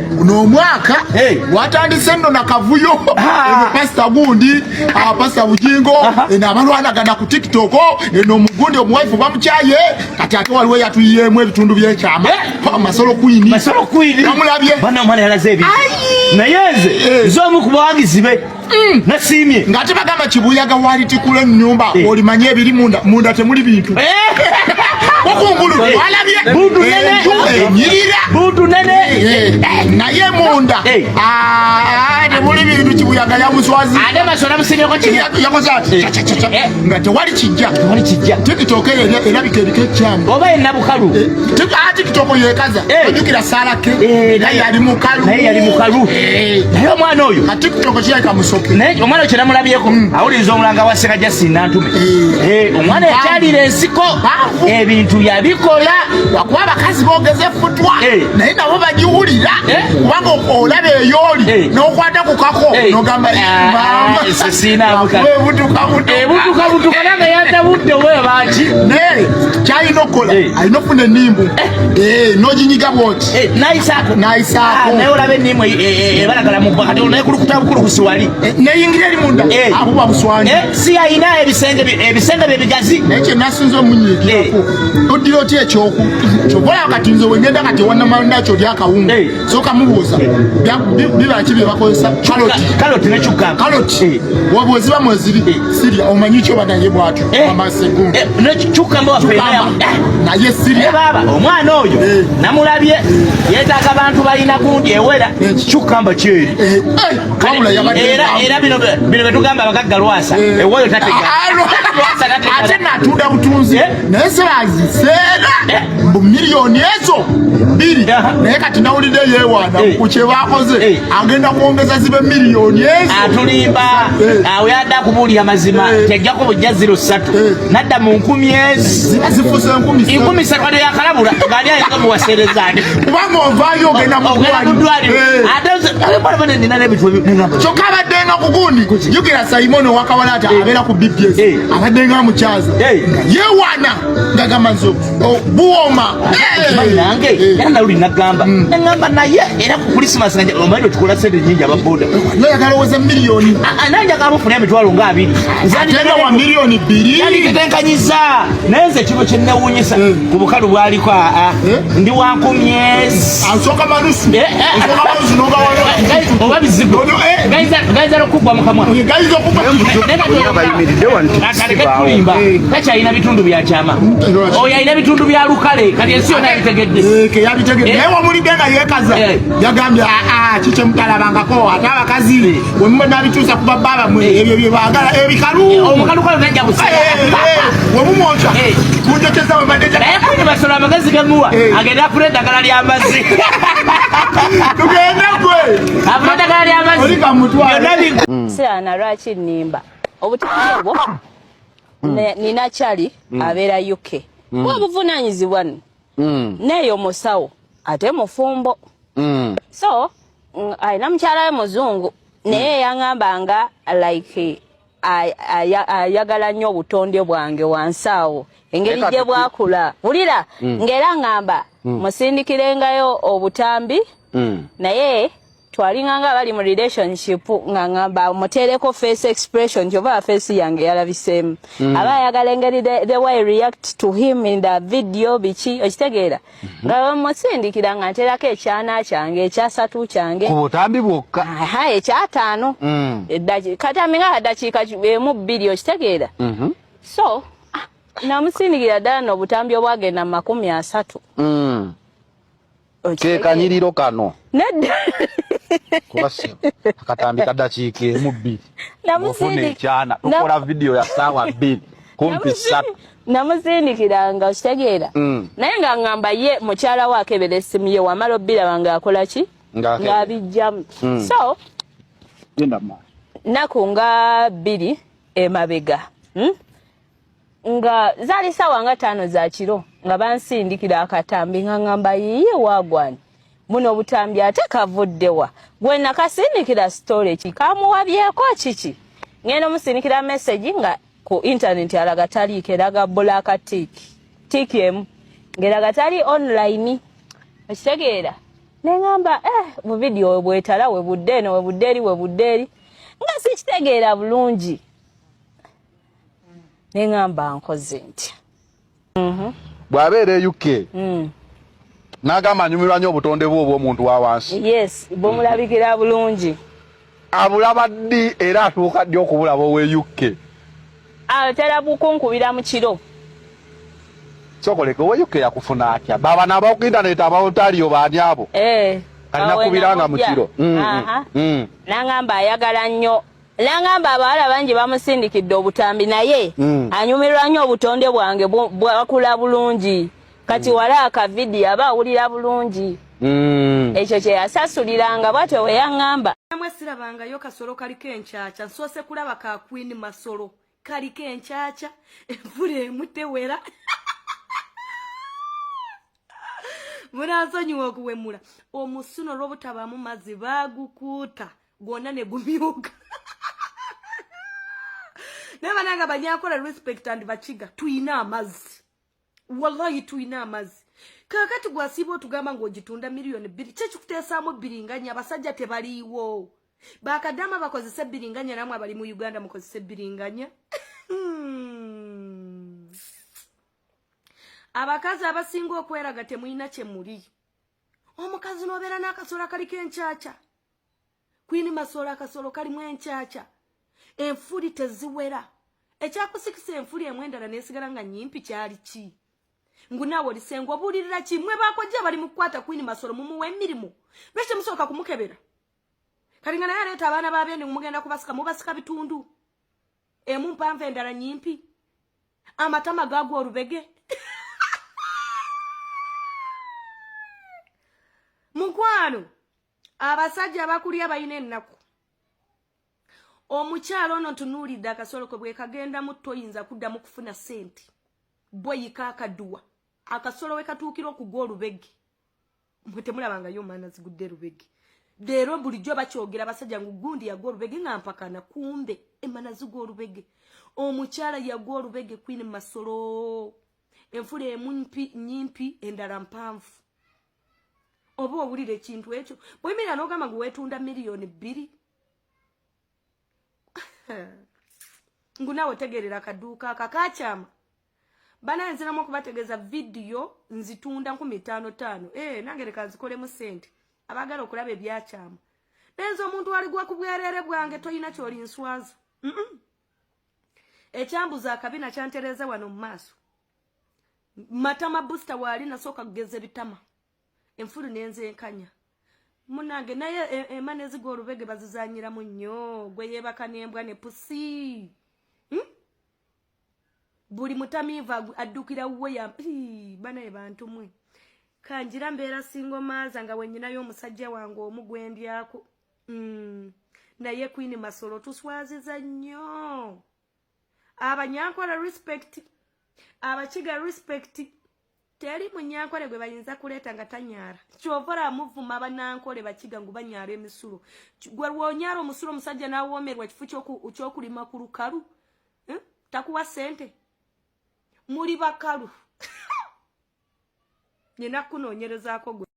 No mwaka watandise nno nakavuyo pastor gundi pastor bujingo n'abalwana gana ku TikTok eno mugundi omwife bamukyaye kati ate waliwo yatuyemu ebitundu by'ekyama masolo queen bamulabye bana mwana yalazebi nayenze zomu kubawagizi be nasimye ngate bagamba kibuyaga wali tikule nyumba olimanye ebiri munda temuli bintu okungulu walabye budu nene nyirira budu nene naye munda temuli bintu kibuyaga ya muswazi ade masona musinye ko kinya yakozati ngate wali kijja TikTok erabike cyamba oba enabukalu TikTok yekaza ojukira salake naye ali mukalu naye omwana oyo TikTok kiyaka musoke naye omwana kye namulabyeko awuliza omulanga wa Seka Jasina ntume omwana yakyalira ensiko ebintu yabikola wakuba abakazi bogeze futwa naye nabo bagiwulira kubanga olaba eyoli n'okwata ku kako n'ogamba ebutuka nanga yatabudde webaki naye kyalina okukola alina okufuna ennimbu n'oginyiga bwoti nayisaako naye olaba ennimbu ebalagala mu bbakati naye kulukuta bukulu kusiwali neyingira eri munda abuba buswanyi si ayina ebisenge bye bigazi naye kye nasinza omunyigirako oddira oti ekyoku kyokola kati nze wengenda kati wannamanda kyo lyakawunga soka mubuuza bibaki bye bakozesa kaloti nekyukamba kaloti wabweziba mweziri sirya omanyi kyo banaye bwatyo amasegunga nekyukamba wafeeya naye sirya baba omwana oyo namulabye yeetaaga abantu balina gundi ewera kyukamba kyeri wabula yabadde era bino betugamba abagagga lwasa ewoyo tatega ate natunda butunzi naye sebaziseera mbu miliyoni ezo 2 naye kati nawulidde yeewaana ku kye bakoze agenda kwongeza zibe miliyoni ezo atulimba awo yadda akubuulira mazima tejjako bujja 03 nadda mu 10 ziba zifuse 13 ado yakalabula ngaali ayinza muwaseerezaani kubanga ovaayo ogenda muddwaliro ate nina n'ebintu kyokka abaddenga ku gundi yugira Simon Wakawalata abeera ku BBS abaddenga mukyaza yeewaana ngagamba nzo buwoma nange yanawuli nagamba nagamba naye era ku Christmas nanje omanyi tukola sente nyingi ababoda nayagala woza miliyoni ananja kabufuna emitwalo nga 2 nzandira wa miliyoni 2 yani tetenkanyiza nenze kibo kyenewunyisa ku bukalu bwaliko ndi wa 10 ansoka manusu ansoka manusu noga wano oba bizigo gaiza lokubwa mukamwa gaiza okubwa bayimiridde wantu akalimba kacha ina bitundu bya chama oya ina bitundu bya lukale kali esiyo na bitegedde ke yabitegedde ewa muri benga yekaza yagambye kiche mutalabangako ata abakazi wemwe nabitusa kuba baba mwe ebyo byebagala ebikalu omukalu kwa najja busaya wemumwoncha kujekeza wembadeja naye kuni basola amagazi gamuwa agenda kurenda gala lya ambazi tugenda kwe afunda gala lya ambazi olika mutwa se anarachi nimba obutabo nina chali abera UK wabuvunanyizibwa neyo musawo ate mufumbo so ayina mukyala we muzungu naye yangambanga like ayagala nnyo obutonde bwange wansawo engeri gye bwakula wulira ngera ngamba musindikirengayo obutambi naye twalinganga bali mu relationship ngamba mutereko face expression jova face yange yalabisemu aba yagala engeri the way I react to him in the video bichi okitegeera nga musindikira nga nterako ekyana kyange ekyasatu kyange ku butambi bwokka ekyataano katambi nga dakiika emu 2 okitegeera so namusindikira ddala n'obutambi obwagenda 30 kekanyiriro kano nedda kubase akatambi kadakiika emu 2 namufune ekyana tukola video ya saawa 2 kumpi 3 namusindikiranga okitegeera naye nga ngamba ye mukyala we akebera essimu ye wamala obbira wange akola ki ng'abijjamu so naku nga 2 emabega nga zaali ssaawa nga 5 za kiro nga bansindikira akatambi nga ngamba yiye wagwani muno obutambi ate kavuddewa gwe nakasindikira story kikamuwabyeko kiki ngenda musindikira message nga ku internet alaga taliiko eraga bulaka tiki emu ngeraga tali online okitegeera Nengamba mu video bwetala we buddeno we budderi nga sikitegeera bulungi. Nengamba nkoze ntya. Bwabeere UK. Nagamba nyumirwa nnyo obutonde bwo obw'omuntu wa wansi. Yes, bomulabikira bulungi. Abulaba ddi era atuuka ddi okubulaba owe UK? Atera bukunkubira mu kiro. Sokoleka owe UK yakufuna atya? Baba naba ku internet abawotaliyo baani abo? Kalina kubiranga mu kiro. Nangamba ayagala nnyo. Nangamba abawala bangi bamusindikidde obutambi naye anyumirwa nnyo obutonde bwange bwakula bulungi. Kati wala aka video aba awulira bulungi. Ekyo kye yasasuliranga bwatyo we yaŋŋamba. Namwe sirabanga yo kasolo kaliko enkyakya nsoose kulaba ka Queen Masolo kaliko enkyakya envula emutewera. Munasonyiwa okuwemula omusuno olw'obutabaamu mazzi baagukuuta gwonna ne gumyuka. Nabananga banyakola respect and bachiga tuyina amazzi. Wallahi tuyina amazzi. Kakati gwasibo tugamba ng'ogitunda miliyoni 2 kye kikuteesaamu biringanya abasajja tebaliiwo. Bakadama bakozesa biringanya namwe abali mu Uganda mukozesa biringanya. Abakazi abasinga okweraga temuyina kye muli. Omukazi n'obeera n'akasolo kaliko enkyakya. Queen Masolo akasolo kalimu enkyakya. Enfuli teziwera. Ekyakusikisa enfuli emwendala nesigala nga nyimpi kyali ki? Ngunawo olisengo obulirira kimwe bakojja bali mu kukwata Queen Masolo mumuwe emirimu. Lwaki musooka kumukebera? Kalinga naye aleeta abaana b'abendi mugenda kubasika mubasika bitundu. Emu mpanvu endala nyimpi. Amatama gaagwa olubege. Mukwano abasajja bakulya bayina ennaku. Omukyalo ono tunuulidde akasolo ko bwe kagenda mu toyinza kuddamu kufuna sente. Boyika akaduwa. Akasolo we katuukira okugwa olubege. Mwe temulabanga yo maana zigudde lubege. Leero bulijjo bakyogera basajja ngu gundi yagwa olubege nga mpakana kumbe emana zigwa olubege. Omukyala yagwa olubege Queen Masolo. Enfula emu nyimpi endala mpanvu. Oba owulira ekintu ekyo bwemira n'ogamba ngu weetunda miliyoni 2. Ngunawe tegerera akaduuka akakakyama. Bana nziramu okubategeeza video nzitunda 5,500. Nange leka nzikolemu sente. Abagala okulaba ebyakyama. Nenzo omuntu aligwa ku bwerere bwange toyina kyoli nswaza. Ekyambuza akabina kyantereza wano mu maaso. Matama booster wali nasooka kugeza bitama. Enfulu nenze enkanya. Munange naye emane zigo olubege bazizanyiramu nnyo gwe yebaka n'embwa ne pusi. Buli mutamiva addukira wuwe ya bana ebantu mwe. Kanjira mbeera singo maaza nga wenyina y'omusajja wange omugwendyako. Naye Queen Masolo tuswaziza nnyo. Abanyankola respect. Abakiga respect. Teri munyankole gwe bayinza kuleeta nga tanyara. Kyovora muvuma abanankole bakiga ngu banyara emisulo. Gwe wonyara omusulo omusajja n'awomerwa kifu ky'okulima ku lukalu. Takuwa sente. Muri bakalu. Nina kunoonyerezaako gwe.